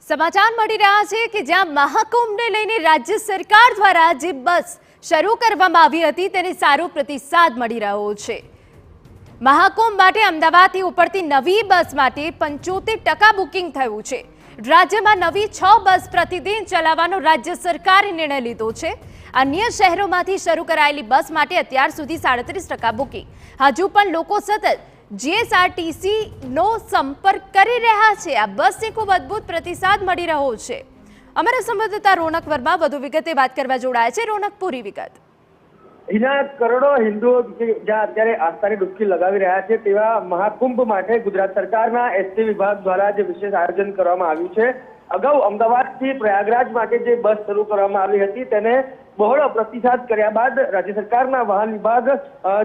સમાચાર મળી રહ્યા છે કે જ્યાં મહાકુંભને લઈને રાજ્ય સરકાર દ્વારા જે બસ શરૂ કરવામાં આવી હતી તેને સારો પ્રતિસાદ મળી રહ્યો છે। મહાકુંભ માટે અમદાવાદથી ઉપડતી નવી બસ માટે 75% બુકિંગ થયું છે। રાજ્યમાં નવી 6 બસ પ્રતિદિન ચલાવવાનો રાજ્ય સરકારે નિર્ણય લીધો છે। અન્ય શહેરોમાંથી શરૂ કરાયેલી બસ માટે અત્યાર સુધી 37% બુકિંગ। હજુ પણ લોકો સતત જીએસઆરટીસી નો સંપર્ક કરી રહ્યા છે। આ બસને ખૂબ અદ્ભુત પ્રતિસાદ મળી રહ્યો છે। અમારા સંવાદદાતા રોનક વર્મા વધુ વિગતે વાત કરવા જોડાયા છે। રોનક, પૂરી વિગત। હિના, કરોડો હિન્દુઓ જ્યાં અત્યારે આસ્થાની ડૂબકી લગાવી રહ્યા છે તેવા મહાકુંભ માટે ગુજરાત સરકારના એસટી વિભાગ દ્વારા જે વિશેષ આયોજન કરવામાં આવ્યું છે। અગાઉ અમદાવાદથી પ્રયાગરાજ માટે જે બસ શરૂ કરવામાં આવી હતી તેને બહોળો પ્રતિસાદ કર્યા બાદ રાજ્ય સરકારના વાહન વિભાગ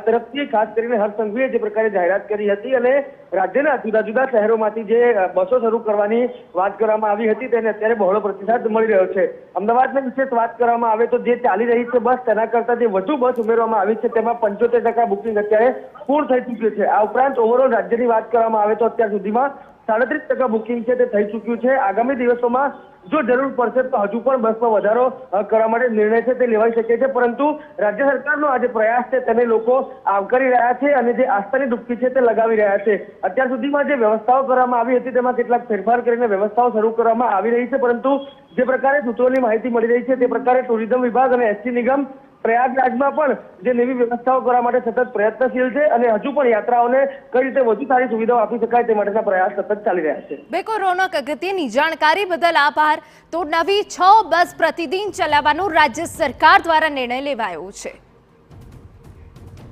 તરફથી ખાસ કરીને હર્ષ સંઘવીએ જે પ્રકારે જાહેરાત કરી હતી અને રાજ્યના જુદા જુદા શહેરોમાંથી જે બસો શરૂ કરવાની વાત કરવામાં આવી હતી તેને અત્યારે બહોળો પ્રતિસાદ મળી રહ્યો છે। અમદાવાદની વિશેષ વાત કરવામાં આવે તો જે ચાલી રહી છે બસ તેના કરતા જે વધુ બસ ઉમેરવામાં આવી છે તેમાં 75% બુકિંગ અત્યારે પૂર્ણ થઈ ચૂક્યું છે। આ ઉપરાંત ઓવરઓલ રાજ્યની વાત કરવામાં આવે તો અત્યાર સુધીમાં 37% બુકિંગ છે તે થઈ ચૂક્યું છે। આગામી દિવસોમાં જો જરૂર પડશે તો હજુ પણ બસમાં વધારો કરવા માટે નિર્ણય છે તે લેવાઈ શકે છે, પરંતુ રાજ્ય સરકારનો આ જે પ્રયાસ છે તેને લોકો આવકારી રહ્યા છે અને જે આસ્થાની ડૂબકી છે તે લગાવી રહ્યા છે। અત્યાર સુધીમાં જે વ્યવસ્થાઓ કરવામાં આવી હતી તેમાં કેટલાક ફેરફાર કરીને વ્યવસ્થાઓ શરૂ કરવામાં આવી રહી છે, પરંતુ જે પ્રકારે સૂત્રોની માહિતી મળી રહી છે તે પ્રકારે ટુરિઝમ વિભાગ અને એસટી નિગમ પ્રયાગરાજમાં પણ જે નવી વ્યવસ્થાઓ કરવા માટે સતત પ્રયત્નશીલ છે અને હજુ પણ યાત્રાઓને કઈ રીતે વધુ સારી સુવિધાઓ આપી શકાય તે માટેના પ્રયાસ સતત ચાલી રહ્યા છે। બિલકુલ રોનક, અગત્યની જાણકારી બદલ આભાર। તો નવી 6 બસ પ્રતિદિન ચલાવવાનો રાજ્ય સરકાર દ્વારા નિર્ણય લેવાયો છે।